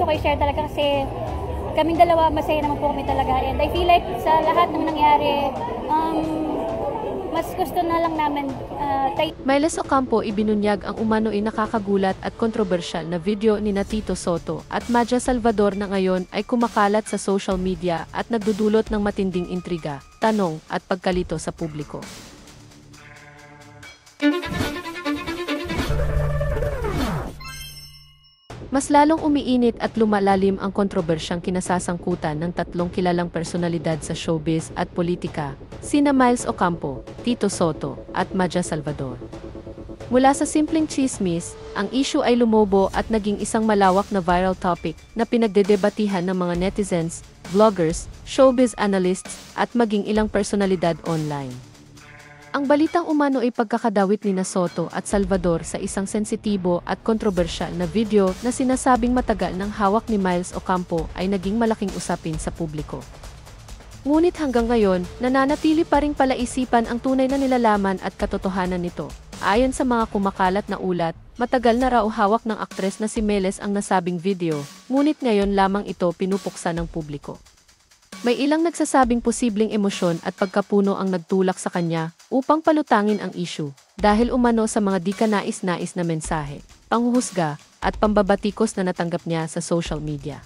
gusto ko i-share talaga kasi kaming dalawa masaya naman po kami talaga. And I feel like sa lahat ng nangyari, mas gusto na lang namin Miles Ocampo ibinunyag ang umano'y nakakagulat at kontrobersyal na video ni Tito Sotto at Maja Salvador na ngayon ay kumakalat sa social media at nagdudulot ng matinding intriga, tanong at pagkalito sa publiko. Mas lalong umiinit at lumalalim ang kontrobersyang kinasasangkutan ng tatlong kilalang personalidad sa showbiz at politika, sina Miles Ocampo, Tito Sotto, at Maja Salvador. Mula sa simpleng chismis, ang issue ay lumobo at naging isang malawak na viral topic na pinagdedebatihan ng mga netizens, vloggers, showbiz analysts, at maging ilang personalidad online. Ang balitang umano ay pagkakadawit ni Sotto at Salvador sa isang sensitibo at kontrobersyal na video na sinasabing matagal ng hawak ni Miles Ocampo ay naging malaking usapin sa publiko. Ngunit hanggang ngayon, nananatili pa ring palaisipan ang tunay na nilalaman at katotohanan nito. Ayon sa mga kumakalat na ulat, matagal na raw hawak ng aktres na si Miles ang nasabing video, ngunit ngayon lamang ito pinupuksa ng publiko. May ilang nagsasabing posibleng emosyon at pagkapuno ang nagtulak sa kanya upang palutangin ang issue dahil umano sa mga di kanais-nais na mensahe, panghuhusga at pambabatikos na natanggap niya sa social media.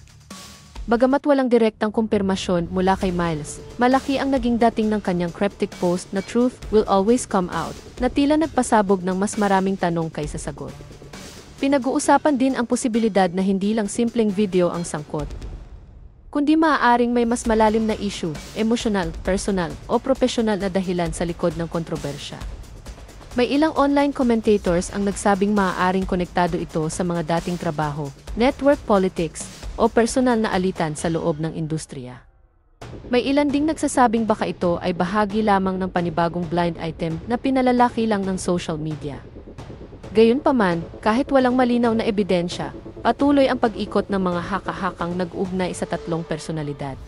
Bagamat walang direktang kumpirmasyon mula kay Miles, malaki ang naging dating ng kanyang cryptic post na "Truth will always come out" na tila nagpasabog ng mas maraming tanong kaysa sagot. Pinag-uusapan din ang posibilidad na hindi lang simpleng video ang sangkot, kundi maaaring may mas malalim na issue, emosyonal, personal, o profesional na dahilan sa likod ng kontrobersya. May ilang online commentators ang nagsabing maaaring konektado ito sa mga dating trabaho, network politics, o personal na alitan sa loob ng industriya. May ilan ding nagsasabing baka ito ay bahagi lamang ng panibagong blind item na pinalalaki lang ng social media. Gayunpaman, kahit walang malinaw na ebidensya, patuloy ang pag-ikot ng mga haka-hakang nag-ugnay sa tatlong personalidad.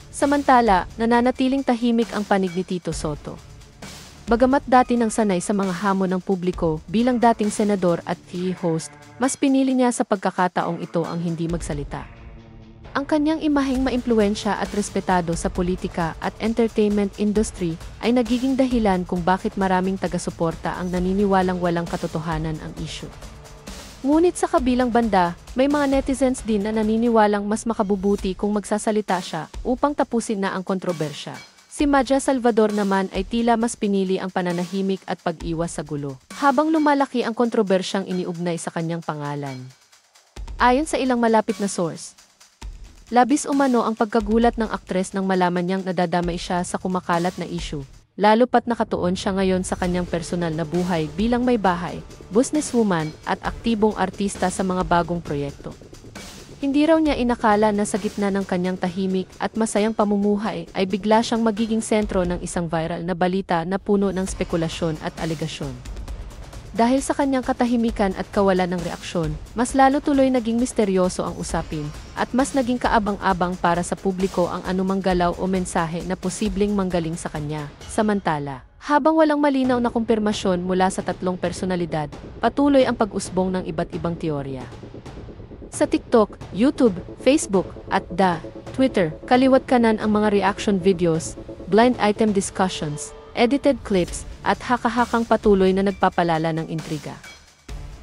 Samantala, nananatiling tahimik ang panig ni Tito Sotto. Bagamat dati nang sanay sa mga hamon ng publiko bilang dating senador at TV host, mas pinili niya sa pagkakataong ito ang hindi magsalita. Ang kanyang imaheng maimpluwensya at respetado sa politika at entertainment industry ay nagiging dahilan kung bakit maraming taga-suporta ang naniniwalang walang katotohanan ang issue. Ngunit sa kabilang banda, may mga netizens din na naniniwalang mas makabubuti kung magsasalita siya upang tapusin na ang kontrobersya. Si Maja Salvador naman ay tila mas pinili ang pananahimik at pag-iwas sa gulo, habang lumalaki ang kontrobersyang iniugnay sa kanyang pangalan. Ayon sa ilang malapit na source, labis umano ang pagkagulat ng aktres nang malaman niyang nadadamay siya sa kumakalat na issue, lalo pat nakatuon siya ngayon sa kanyang personal na buhay bilang may bahay, businesswoman at aktibong artista sa mga bagong proyekto. Hindi raw niya inakala na sa gitna ng kanyang tahimik at masayang pamumuhay ay bigla siyang magiging sentro ng isang viral na balita na puno ng spekulasyon at alegasyon. Dahil sa kanyang katahimikan at kawalan ng reaksyon, mas lalo tuloy naging misteryoso ang usapin at mas naging kaabang-abang para sa publiko ang anumang galaw o mensahe na posibleng manggaling sa kanya. Samantala, habang walang malinaw na kumpirmasyon mula sa tatlong personalidad, patuloy ang pag-usbong ng iba't ibang teorya. Sa TikTok, YouTube, Facebook, at Twitter, kaliwat kanan ang mga reaction videos, blind item discussions, edited clips, at haka-hakang patuloy na nagpapalala ng intriga.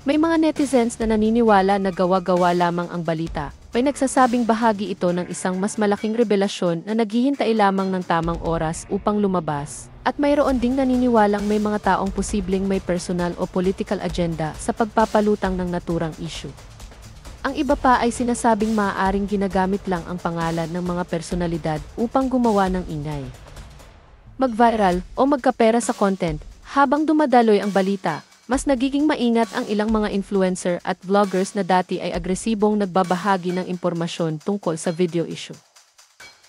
May mga netizens na naniniwala na gawa-gawa lamang ang balita. May nagsasabing bahagi ito ng isang mas malaking revelasyon na naghihintay lamang ng tamang oras upang lumabas. At mayroon ding naniniwalang may mga taong posibleng may personal o political agenda sa pagpapalutang ng naturang issue. Ang iba pa ay sinasabing maaaring ginagamit lang ang pangalan ng mga personalidad upang gumawa ng ingay, mag-viral o magkapera sa content. Habang dumadaloy ang balita, mas nagiging maingat ang ilang mga influencer at vloggers na dati ay agresibong nagbabahagi ng impormasyon tungkol sa video issue.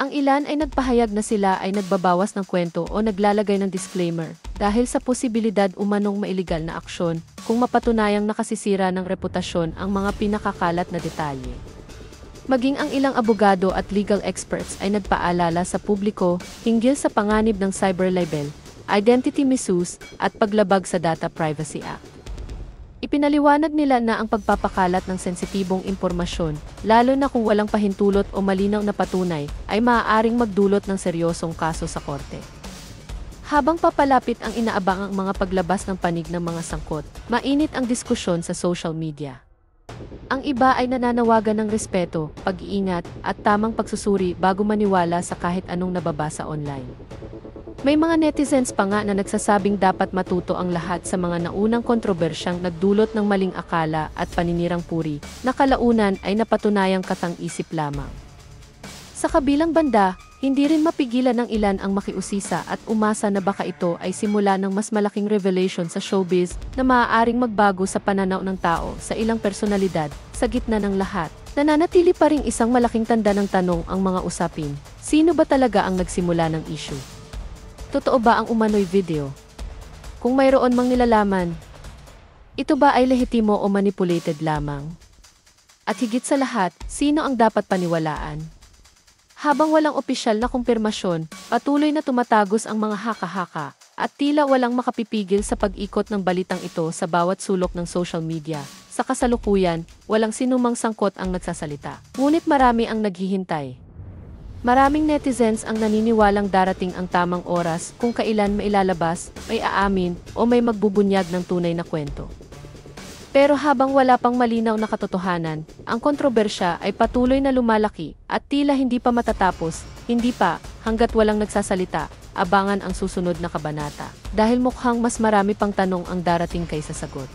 Ang ilan ay nagpahayag na sila ay nagbabawas ng kwento o naglalagay ng disclaimer dahil sa posibilidad umanong mailegal na aksyon kung mapatunayang nakasisira ng reputasyon ang mga pinakakalat na detalye. Maging ang ilang abogado at legal experts ay nagpaalala sa publiko hinggil sa panganib ng cyber libel, identity misuse at paglabag sa Data Privacy Act. Ipinaliwanag nila na ang pagpapakalat ng sensitibong impormasyon, lalo na kung walang pahintulot o malinaw na patunay, ay maaaring magdulot ng seryosong kaso sa korte. Habang papalapit ang inaabangang mga paglabas ng panig ng mga sangkot, mainit ang diskusyon sa social media. Ang iba ay nananawagan ng respeto, pag-iingat, at tamang pagsusuri bago maniwala sa kahit anong nababasa online. May mga netizens pa nga na nagsasabing dapat matuto ang lahat sa mga naunang kontrobersyang nagdulot ng maling akala at paninirang puri, na kalaunan ay napatunayang katang-isip lamang. Sa kabilang banda, hindi rin mapigilan ng ilan ang makiusisa at umasa na baka ito ay simula ng mas malaking revelation sa showbiz na maaaring magbago sa pananaw ng tao sa ilang personalidad. Sa gitna ng lahat, nananatili pa ring isang malaking tanda ng tanong ang mga usapin. Sino ba talaga ang nagsimula ng issue? Totoo ba ang umano'y video? Kung mayroon mang nilalaman, ito ba ay lehitimo o manipulated lamang? At higit sa lahat, sino ang dapat paniwalaan? Habang walang opisyal na kumpirmasyon, patuloy na tumatagos ang mga haka-haka, at tila walang makapipigil sa pag-ikot ng balitang ito sa bawat sulok ng social media. Sa kasalukuyan, walang sinumang sangkot ang nagsasalita. Ngunit marami ang naghihintay. Maraming netizens ang naniniwalang darating ang tamang oras kung kailan mailalabas, may aamin, o may magbubunyag ng tunay na kwento. Pero habang wala pang malinaw na katotohanan, ang kontrobersya ay patuloy na lumalaki at tila hindi pa matatapos, hindi pa, hanggat walang nagsasalita, abangan ang susunod na kabanata. Dahil mukhang mas marami pang tanong ang darating kaysa sagot.